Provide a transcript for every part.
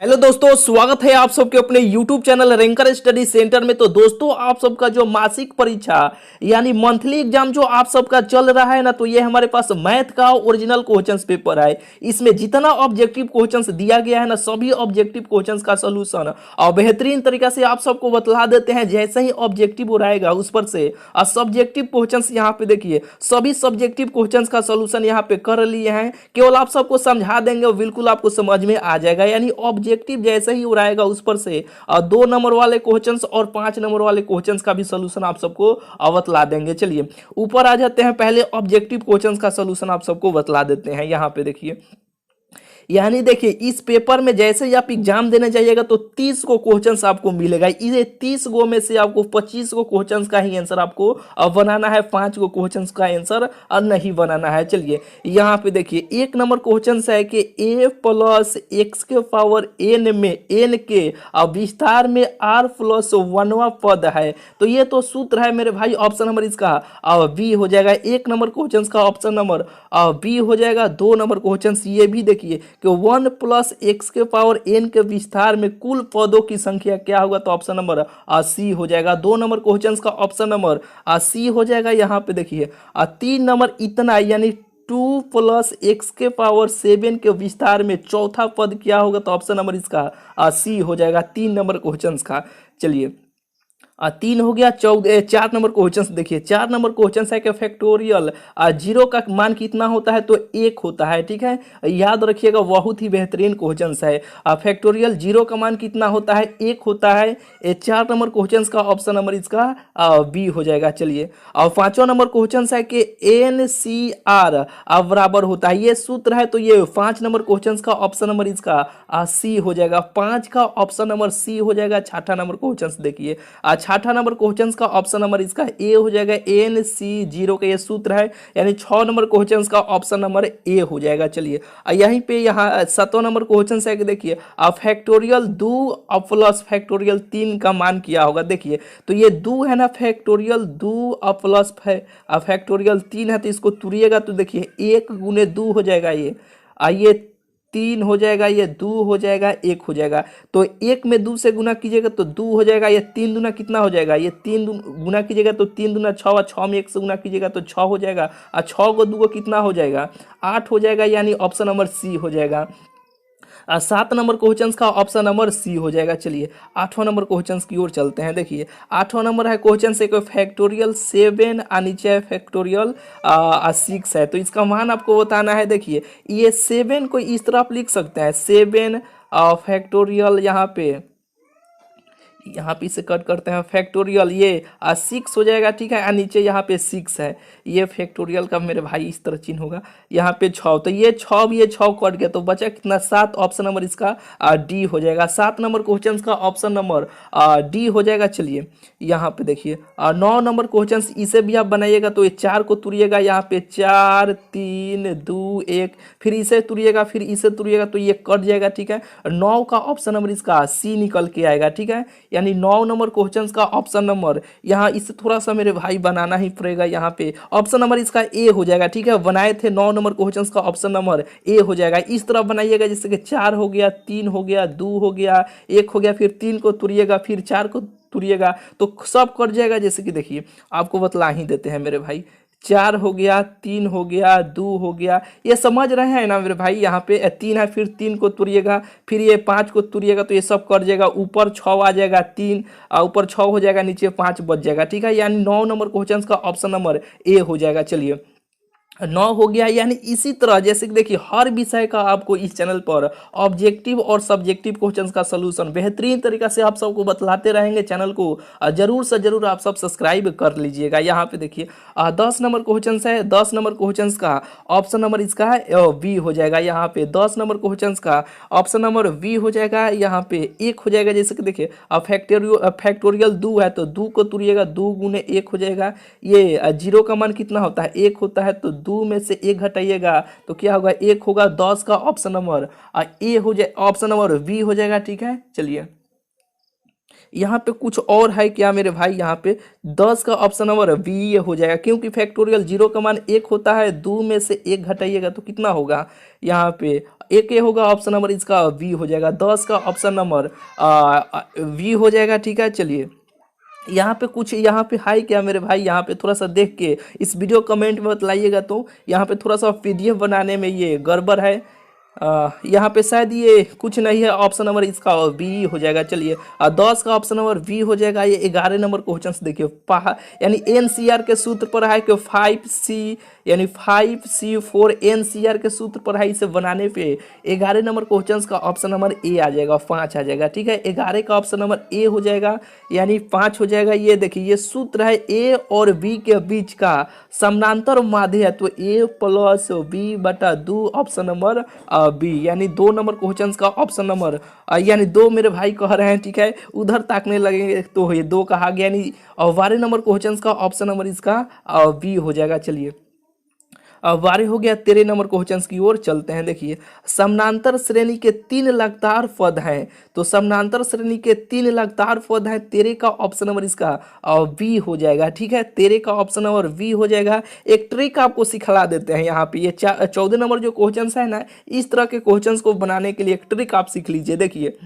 Hello दोस्तों, स्वागत है आप सबके अपने YouTube channel ranker study centre में। तो दोस्तों, आप सबका जो मासिक परीक्षा यानी मंथली एग्जाम जो आप सबका चल रहा है ना, तो ये हमारे पास मैथ का ओरिजिनल क्वेश्चंस पेपर है। इसमें जितना ऑब्जेक्टिव क्वेश्चंस दिया गया है ना, सभी ऑब्जेक्टिव क्वेश्चंस का सोल्यूशन और बेहतरीन तरीका से आप सबको बतला देते हैं। जैसे ही ऑब्जेक्टिव हो रहेगा उस पर से और सब्जेक्टिव क्वेश्चंस यहाँ पे देखिए, सभी सब्जेक्टिव क्वेश्चंस का सोल्यूशन यहाँ पे कर लिए हैं। केवल आप सबको समझा देंगे और बिल्कुल आपको समझ में आ जाएगा। यानी ऑब्जेक्टिव जैसे ही उड़ाएगा उस पर से 2 नंबर वाले क्वेश्चंस और 5 नंबर वाले क्वेश्चंस का भी सोल्यूशन आप सबको बतला देंगे। चलिए ऊपर आ जाते हैं, पहले ऑब्जेक्टिव क्वेश्चंस का सोल्यूशन आप सबको बतला देते हैं। यहाँ पे देखिए, यानी देखिए इस पेपर में जैसे ही आप एग्जाम देने जाइएगा तो 30 को क्वेश्चंस आपको मिलेगा। ये 30 गो में से आपको 25 को क्वेश्चंस का ही आंसर आपको बनाना है, 5 को क्वेश्चंस का आंसर नहीं बनाना है। चलिए यहाँ पे देखिए, 1 नंबर क्वेश्चन है कि a प्लस एक्स के पावर n में n के विस्तार में r प्लस 1वां पद है। तो ये तो सूत्र है मेरे भाई, ऑप्शन नंबर इसका बी हो जाएगा। 1 नंबर क्वेश्चन का ऑप्शन नंबर बी हो जाएगा। 2 नंबर क्वेश्चन ये भी देखिए कि 1 प्लस एक्स के पावर n के विस्तार में कुल पदों की संख्या क्या होगा, तो ऑप्शन नंबर सी हो जाएगा। 2 नंबर क्वेश्चन का ऑप्शन नंबर सी हो जाएगा। यहाँ पे देखिए 3 नंबर इतना, यानी 2 प्लस एक्स के पावर 7 के विस्तार में चौथा पद क्या होगा, तो ऑप्शन नंबर इसका सी हो जाएगा 3 नंबर क्वेश्चन का। चलिए 3 हो गया। 4 नंबर क्वेश्चन देखिए, 4 नंबर क्वेश्चन है कि फैक्टोरियल 0 का मान कितना होता है, तो 1 होता है। ठीक है, याद रखिएगा, बहुत ही बेहतरीन क्वेश्चन है। फैक्टोरियल 0 का मान कितना होता है, 1 होता है। 4 नंबर क्वेश्चन का ऑप्शन नंबर इसका बी हो जाएगा। चलिए और 5वां नंबर क्वेश्चन है कि NCR बराबर होता है, ये सूत्र है। तो ये 5 नंबर क्वेश्चन का ऑप्शन नंबर इसका सी हो जाएगा। 5 का ऑप्शन नंबर सी हो जाएगा। 6ठा नंबर क्वेश्चन देखिए, 6ठा नंबर क्वेश्चन का ऑप्शन नंबर इसका ए हो जाएगा। NC0 का ये सूत्र है, यानी 6 नंबर क्वेश्चन का ऑप्शन नंबर ए हो जाएगा। चलिए यहीं पे यहाँ 7वां नंबर क्वेश्चन है कि देखिए फैक्टोरियल 2 प्लस फैक्टोरियल 3 का मान क्या होगा। देखिए तो ये 2 है ना, फैक्टोरियल 2 प्लस फैक्टोरियल 3 है, तो इसको तुरिएगा तो देखिए 1 गुने 2 हो जाएगा। ये 3 हो जाएगा, ये 2 हो जाएगा, 1 हो जाएगा। तो 1 में 2 से गुना कीजिएगा तो 2 हो जाएगा। ये 3 दूना कितना हो जाएगा, ये 3 गुना कीजिएगा तो 3 दूना 6, 6 में 1 से गुना कीजिएगा तो 6 हो जाएगा। और 6 को 2 को कितना हो जाएगा, 8 हो जाएगा। यानी ऑप्शन नंबर सी हो जाएगा। 7 नंबर क्वेश्चन का ऑप्शन नंबर सी हो जाएगा। चलिए 8वां नंबर क्वेश्चन की ओर चलते हैं। देखिए 8वां नंबर है क्वेश्चन से कोई फैक्टोरियल 7 नीचे फैक्टोरियल 6 है, तो इसका मान आपको बताना है। देखिए ये 7 को इस तरह आप लिख सकते हैं, 7 फैक्टोरियल यहाँ पे इसे कट करते हैं फैक्टोरियल, ये 6 हो जाएगा। ठीक है, नीचे यहाँ पे 6 है, ये फैक्टोरियल का मेरे भाई इस तरह चिन्ह होगा। यहाँ पे 6, तो ये 6 भी, ये 6 कट गया तो बचा कितना, 7। ऑप्शन नंबर इसका डी हो जाएगा। 7 नंबर क्वेश्चन का ऑप्शन नंबर डी हो जाएगा। चलिए यहाँ पे देखिए 9 नंबर क्वेश्चन, इसे भी आप बनाइएगा तो ये 4 को तुरिएगा, यहाँ पे 4 3 2 1, फिर इसे तुरिएगा, फिर इसे तुरिएगा तो ये कट जाएगा। ठीक है, 9 का ऑप्शन नंबर इसका सी निकल के आएगा। ठीक है, यानी 9 नंबर क्वेश्चन का ऑप्शन नंबर, यहाँ इसे थोड़ा सा मेरे भाई बनाना ही पड़ेगा। यहाँ पे ऑप्शन नंबर इसका ए हो जाएगा। ठीक है, बनाए थे 9 नंबर क्वेश्चन का ऑप्शन नंबर ए हो जाएगा। इस तरह बनाइएगा जैसे कि 4 हो गया, 3 हो गया, 2 हो गया, 1 हो गया, फिर 3 को तुरिएगा, फिर 4 को तुरिएगा तो सब कट जाएगा। जैसे कि देखिए आपको बतला ही देते हैं मेरे भाई, 4 हो गया, 3 हो गया, 2 हो गया, ये समझ रहे हैं ना मेरे भाई। यहाँ पे 3 है, फिर 3 को तुरिएगा, फिर ये 5 को तुरिएगा तो ये सब कट जाएगा। ऊपर 6 आ जाएगा, 3 ऊपर 6 हो जाएगा, नीचे 5 बच जाएगा। ठीक है, यानी 9 नंबर क्वेश्चन का ऑप्शन नंबर ए हो जाएगा। चलिए 9 हो गया। यानी इसी तरह जैसे कि देखिए हर विषय का आपको इस चैनल पर ऑब्जेक्टिव और सब्जेक्टिव क्वेश्चंस का सलूशन बेहतरीन तरीका से आप सबको बतलाते रहेंगे। चैनल को जरूर से जरूर आप सब सब्सक्राइब कर लीजिएगा। यहाँ पे देखिए 10 नंबर क्वेश्चन है, 10 नंबर क्वेश्चन का ऑप्शन नंबर इसका है बी हो जाएगा। यहाँ पे 10 नंबर क्वेश्चन का ऑप्शन नंबर बी हो जाएगा। यहाँ पे 1 हो जाएगा। जैसे कि देखिए फैक्टोरियल 2 है तो 2 को तुरिएगा, 2 गुने 1 हो जाएगा। ये 0 का मान कितना होता है, 1 होता है, तो 2 में से 1 घटाइएगा तो क्या होगा, 1 होगा। 10 का ऑप्शन नंबर ए हो जाए, ऑप्शन नंबर बी हो जाएगा। ठीक है, चलिए यहाँ पे कुछ और है क्या मेरे भाई, यहाँ पे 10 का ऑप्शन नंबर बी ये हो जाएगा, क्योंकि फैक्टोरियल 0 का मान 1 होता है, 2 में से 1 घटाइएगा तो कितना होगा, यहाँ पे एक ये होगा ऑप्शन नंबर इसका वी हो जाएगा। 10 का ऑप्शन नंबर वी हो जाएगा। ठीक है, चलिए यहाँ पे कुछ यहाँ पे हाई क्या मेरे भाई, यहाँ पे थोड़ा सा देख के इस वीडियो कमेंट में बतलाइएगा। तो यहाँ पे थोड़ा सा पीडीएफ बनाने में ये गड़बड़ है। यहाँ पे शायद ये कुछ नहीं है, ऑप्शन नंबर इसका बी हो जाएगा। चलिए 10 का ऑप्शन नंबर वी हो जाएगा। ये 11 नंबर क्वेश्चन देखिए, यानी एनसीआर के सूत्र पर है कि 5C यानी 5C4 एनसीआर के सूत्र पर है। इसे बनाने पे 11 नंबर क्वेश्चन का ऑप्शन नंबर ए आ जाएगा, 5 आ जाएगा। ठीक है, 11 का ऑप्शन नंबर ए हो जाएगा यानी 5 हो जाएगा। ये देखिए ये सूत्र है ए और बी के बीच का समानांतर माध्य है, तो ए प्लस बी बटा 2 ऑप्शन नंबर बी, यानी 2 नंबर क्वेश्चन का ऑप्शन नंबर यानी 2 मेरे भाई कह रहे हैं। ठीक है, उधर ताकने लगेंगे तो ये 2 कहा गया, यानी 12 नंबर क्वेश्चन का ऑप्शन नंबर इसका बी हो जाएगा। चलिए 12 हो गया। 13 नंबर क्वेश्चन की ओर चलते हैं। देखिए समानांतर श्रेणी के 3 लगातार पद हैं, तो समानांतर श्रेणी के 3 लगातार पद हैं। 13 का ऑप्शन नंबर इसका बी हो जाएगा। ठीक है, 13 का ऑप्शन नंबर बी हो जाएगा। एक ट्रिक आपको सिखला देते हैं यहाँ पे, ये 14 नंबर जो क्वेश्चन है ना, इस तरह के क्वेश्चन को बनाने के लिए एक ट्रिक आप सीख लीजिए। देखिए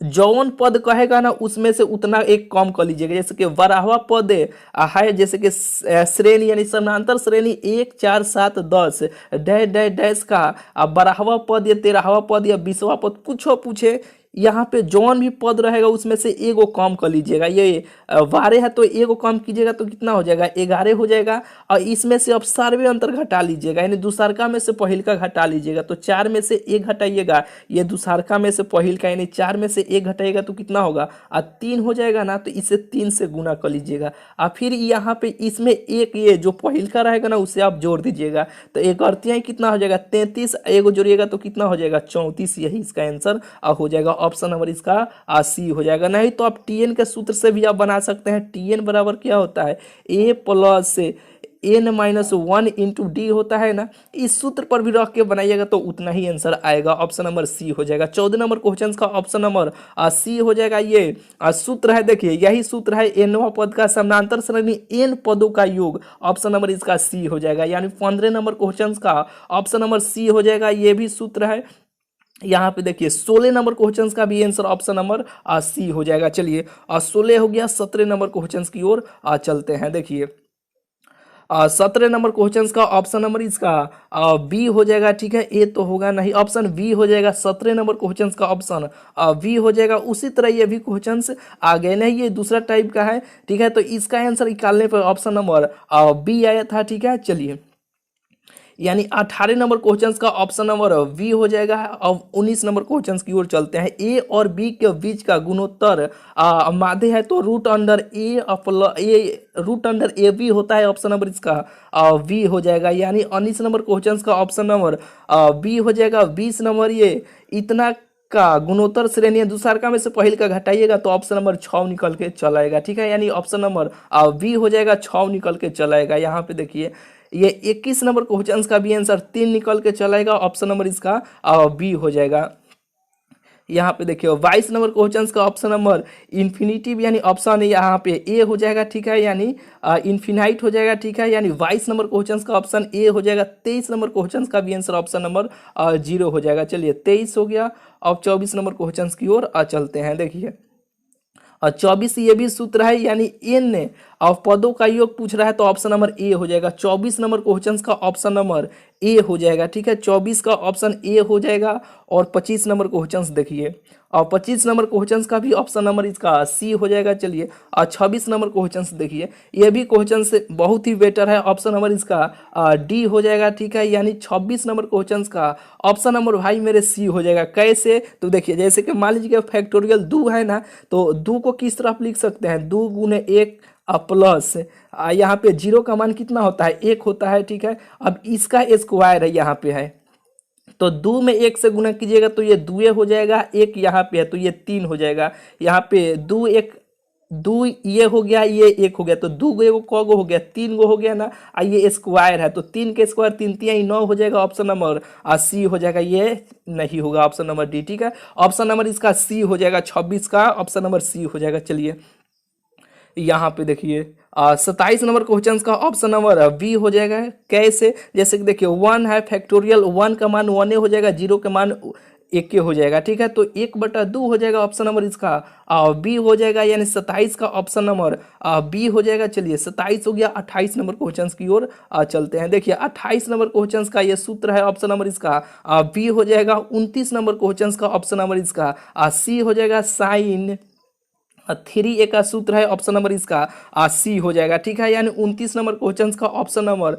जौन पद कहेगा ना उसमें से उतना एक कम कर लीजिएगा। जैसे कि 12वां पद है, जैसे कि श्रेणी यानी समानांतर श्रेणी 1 4 7 10 डैश डैश डैश का 12वां पद या 13वां पद या 20वां पद कुछ पूछे, यहाँ पे जौन भी पद रहेगा उसमें से एगो कम कर लीजिएगा। ये 12 है तो एगो कम कीजिएगा तो कितना हो जाएगा, 11 हो जाएगा। और इसमें से अब सार्वे अंतर घटा लीजिएगा, यानी दूसरका में से पहिलका घटा लीजिएगा, तो 4 में से 1 घटाइएगा, ये दूसरका में से पहिलका, यानी 4 में से 1 घटाइएगा तो कितना होगा 3 हो जाएगा ना, तो इसे 3 से गुना कर लीजिएगा। और फिर यहाँ पे इसमें एक ये जो पहिलका रहेगा ना उसे आप जोड़ दीजिएगा, तो एक अड़तियाँ कितना हो जाएगा 33, एगो जोड़िएगा तो कितना हो जाएगा 34। यही इसका आंसर हो जाएगा। ऑप्शन नंबर इसका सी हो जाएगा। नहीं तो आप टीएन के सूत्र से भी आप बना सकते हैं। टीएन बराबर क्या होता है, A plus N minus 1 into D होता है ना, इस सूत्र पर भी रख के बनाइएगा तो उतना ही आंसर आएगा। ऑप्शन नंबर सी हो जाएगा। 14 नंबर क्वेश्चन का ऑप्शन नंबर सी हो जाएगा। ये सूत्र है, देखिए यही सूत्र है, एनवा पद का समानांतर श्रेणी एन पदों का योग। ऑप्शन नंबर इसका सी हो जाएगा, यानी 15 नंबर क्वेश्चन का ऑप्शन नंबर सी हो जाएगा। ये भी सूत्र है। यहाँ पे देखिए 16 नंबर क्वेश्चन का भी आंसर ऑप्शन नंबर सी हो जाएगा। चलिए 16 हो गया। 17 नंबर क्वेश्चन की ओर चलते हैं। देखिए 17 नंबर क्वेश्चन का ऑप्शन नंबर इसका बी हो जाएगा। ठीक है, ए तो होगा नहीं, ऑप्शन बी हो जाएगा। 17 नंबर क्वेश्चन का ऑप्शन बी हो जाएगा। उसी तरह ये भी क्वेश्चन आ गए नहीं, ये दूसरा टाइप का है। ठीक है, तो इसका आंसर निकालने पर ऑप्शन नंबर बी आया था। ठीक है, चलिए यानी 18 नंबर क्वेश्चन का ऑप्शन नंबर बी हो जाएगा। अब 19 नंबर क्वेश्चन की ओर चलते हैं। ए और बी के बीच का गुणोत्तर माध्य है, तो रूट अंडर ए बी होता है। ऑप्शन नंबर इसका बी हो जाएगा, यानी 19 नंबर क्वेश्चन का ऑप्शन नंबर बी हो जाएगा। 20 नंबर ये इतना का गुणोत्तर श्रेणी दूसरका में से पहिल का घटाइएगा तो ऑप्शन नंबर 6 निकल के चलाएगा। ठीक है, यानी ऑप्शन नंबर बी हो जाएगा, 6 निकल के चलाएगा। यहाँ पे देखिए ये 21 नंबर क्वेश्चन का भी आंसर 3 निकल के चलाएगा। ऑप्शन नंबर इसका बी हो जाएगा। यहाँ पे देखिए 22 नंबर क्वेश्चन का ऑप्शन नंबर इन्फिनिटिव यानी ऑप्शन यहाँ पे ए हो जाएगा। ठीक है, यानी इन्फिनाइट हो जाएगा। ठीक है, यानी 22 नंबर क्वेश्चन का ऑप्शन ए हो जाएगा। 23 नंबर क्वेश्चन का भी आंसर ऑप्शन नंबर 0 हो जाएगा। चलिए 23 हो गया। अब 24 नंबर क्वेश्चन की ओर चलते हैं। देखिए 24 ये भी सूत्र है, यानी एन और पदों का योग पूछ रहा है तो ऑप्शन नंबर ए हो जाएगा। 24 नंबर क्वेश्चन का ऑप्शन नंबर ए हो जाएगा। ठीक है, 24 का ऑप्शन ए हो जाएगा। और 25 नंबर क्वेश्चन देखिए, और 25 नंबर क्वेश्चन का भी ऑप्शन नंबर इसका सी हो जाएगा। चलिए और 26 नंबर क्वेश्चन देखिए, ये भी क्वेश्चन से बहुत ही बेटर है। ऑप्शन नंबर इसका डी हो जाएगा। ठीक है, यानी 26 नंबर क्वेश्चन का ऑप्शन नंबर भाई मेरे सी हो जाएगा। कैसे, तो देखिए जैसे कि मान लीजिए फैक्टोरियल 2 है ना, तो 2 को किस तरह आप लिख सकते हैं, 2 गुने 1 प्लस यहाँ पे 0 का मान कितना होता है, 1 होता है। ठीक है, अब इसका स्क्वायर है यहाँ पे है, तो 2 में 1 से गुना कीजिएगा तो ये 2 हो जाएगा। 1 यहाँ पे है तो ये 3 हो जाएगा। यहाँ पे 2 ये हो गया, ये 1 हो गया, तो 2 गो कगो हो गया, 3 गो हो गया ना। ये स्क्वायर है तो 3 के स्क्वायर 3 3 9 हो जाएगा। ऑप्शन नंबर सी हो जाएगा, ये नहीं होगा ऑप्शन नंबर डी। ठीक है, ऑप्शन नंबर इसका सी हो जाएगा। 26 का ऑप्शन नंबर सी हो जाएगा। चलिए यहाँ पे देखिए 27 नंबर क्वेश्चन का ऑप्शन नंबर बी हो जाएगा। कैसे? जैसे कि देखिए 1 है फैक्टोरियल, 1 का मान 1 हो जाएगा, 0 का मान 1 हो जाएगा। ठीक है, तो 1/2 हो जाएगा ऑप्शन नंबर इसका बी हो जाएगा, यानी 27 का ऑप्शन नंबर बी हो जाएगा। चलिए 27 हो गया। 28 नंबर क्वेश्चन की ओर चलते हैं। देखिए 28 नंबर क्वेश्चन का ये सूत्र है, ऑप्शन नंबर इसका बी हो जाएगा। 29 नंबर क्वेश्चन का ऑप्शन नंबर इसका सी हो जाएगा, साइन 3a का सूत्र है, ऑप्शन नंबर इसका सी हो जाएगा। ठीक है, यानी 29 नंबर क्वेश्चन का ऑप्शन नंबर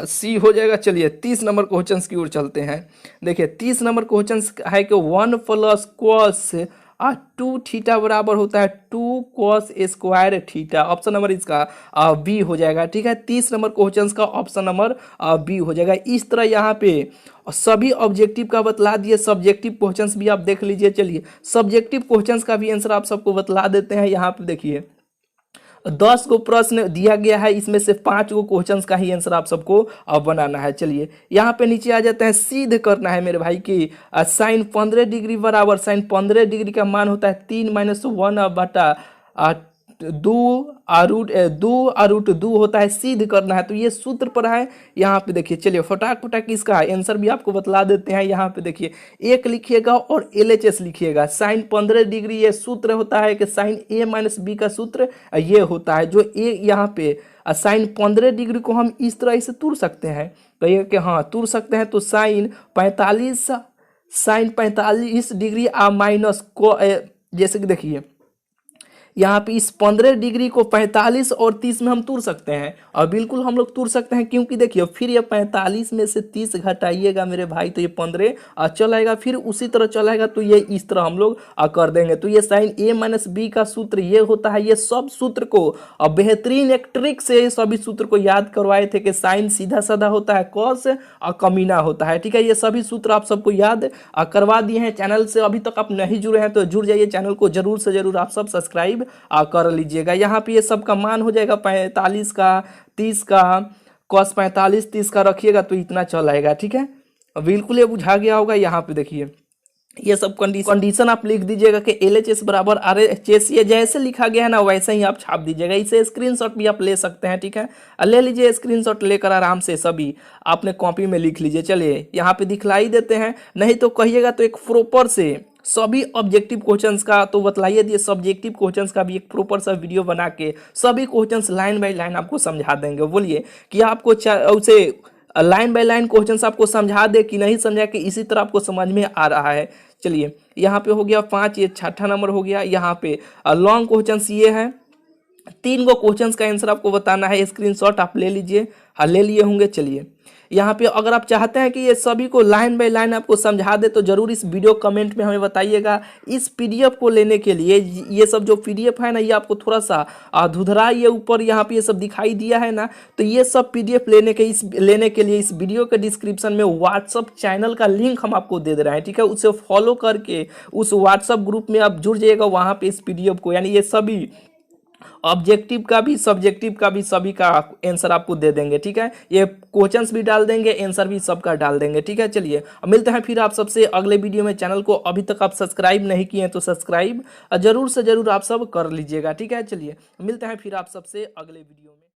सी हो जाएगा। चलिए 30 नंबर क्वेश्चन की ओर चलते हैं। देखिए 30 नंबर क्वेश्चन है कि 1 + cos 2 थीटा बराबर होता है 2 cos square theta. Option number इसका बी हो जाएगा। ठीक है, 30 नंबर क्वेश्चन का ऑप्शन नंबर बी हो जाएगा। इस तरह यहाँ पे सभी ऑब्जेक्टिव का बतला दिए, सब्जेक्टिव क्वेश्चंस भी आप देख लीजिए। चलिए सब्जेक्टिव क्वेश्चंस का भी आंसर आप सबको बतला देते हैं। यहाँ पे देखिए 10 को प्रश्न दिया गया है, इसमें से 5 को क्वेश्चंस का ही आंसर आप सबको बनाना है। चलिए यहाँ पे नीचे आ जाते हैं, सिद्ध करना है मेरे भाई की साइन 15 डिग्री बराबर, साइन 15 डिग्री का मान होता है 3 - 1 बटा 2 होता है, सिद्ध करना है। तो ये सूत्र पर है। यहाँ पे देखिए, चलिए फटाक फटाक इसका आंसर भी आपको बतला देते हैं। यहाँ पे देखिए 1 लिखिएगा और LHS लिखिएगा। साइन 15 डिग्री ये सूत्र होता है कि साइन A - B का सूत्र ये होता है, जो ए यहाँ पे साइन 15 डिग्री को हम इस तरह से तोड़ सकते हैं। कहिए कि हाँ तोड़ सकते हैं। तो साइन 45 डिग्री माइनस को जैसे कि देखिए यहाँ पे इस 15 डिग्री को 45 और 30 में हम तोड़ सकते हैं, और बिल्कुल हम लोग तोड़ सकते हैं, क्योंकि देखिए फिर ये 45 में से 30 घटाइएगा मेरे भाई तो ये 15 चलाएगा, फिर उसी तरह चलाएगा। तो ये इस तरह हम लोग कर देंगे। तो ये साइन A - B का सूत्र ये होता है। ये सब सूत्र को बेहतरीन एक ट्रिक से सभी सूत्र को याद करवाए थे कि साइन सीधा साधा होता है, कॉस कमीना होता है। ठीक है, ये सभी सूत्र आप सबको याद करवा दिए हैं। चैनल से अभी तक आप नहीं जुड़े हैं तो जुड़ जाइए, चैनल को जरूर से जरूर आप सब सब्सक्राइब कर लीजिएगा। यहाँ पे ये सब का मान हो जाएगा 45 का, 30 का, cos 45 30 का रखिएगा तो इतना चल आएगा। ठीक है, बिल्कुल ये बुझा गया होगा। यहाँ पे देखिए ये सब कंडीशन आप लिख दीजिएगा कि LHS बराबर RHS, ये जैसे लिखा गया है ना वैसे ही आप छाप दीजिएगा। इसे स्क्रीनशॉट भी आप ले सकते हैं। ठीक है, ले लीजिए स्क्रीनशॉट लेकर आराम से सभी आपने कॉपी में लिख लीजिए। चलिए यहाँ पे दिखलाई देते हैं, नहीं तो कहिएगा तो एक प्रॉपर से सभी ऑब्जेक्टिव क्वेश्चंस का तो बतलाइए दिए, सब्जेक्टिव क्वेश्चंस का भी एक प्रॉपर सा वीडियो बना के सभी क्वेश्चंस लाइन बाय लाइन आपको समझा देंगे। बोलिए कि आपको उसे लाइन बाय लाइन क्वेश्चंस आपको समझा दे कि नहीं समझा, कि इसी तरह आपको समझ में आ रहा है। चलिए यहाँ पे हो गया 5, ये 6ठा नंबर हो गया। यहाँ पे लॉन्ग क्वेश्चंस ये है, 3 गो क्वेश्चंस का आंसर आपको बताना है। स्क्रीनशॉट आप ले लीजिए, हाँ ले लिए होंगे। चलिए यहाँ पे अगर आप चाहते हैं कि ये सभी को लाइन बाय लाइन आपको समझा दे तो जरूर इस वीडियो कमेंट में हमें बताइएगा। इस PDF को लेने के लिए ये सब जो PDF है ना, ये आपको थोड़ा सा धुधरा ये ऊपर यहाँ पे ये सब दिखाई दिया है ना, तो ये सब PDF लेने के लिए इस वीडियो के डिस्क्रिप्शन में WhatsApp चैनल का लिंक हम आपको दे दे रहे हैं। ठीक है, उसे फॉलो करके उस WhatsApp ग्रुप में आप जुड़ जाइएगा। वहाँ पे इस PDF को, यानी ये सभी ऑब्जेक्टिव का भी सब्जेक्टिव का भी सभी का आंसर आपको दे देंगे। ठीक है, ये क्वेश्चंस भी डाल देंगे, आंसर भी सबका डाल देंगे। ठीक है, चलिए मिलते हैं फिर आप सबसे अगले वीडियो में। चैनल को अभी तक आप सब्सक्राइब नहीं किए हैं तो सब्सक्राइब जरूर से जरूर आप सब कर लीजिएगा। ठीक है, चलिए मिलते हैं फिर आप सबसे अगले वीडियो में।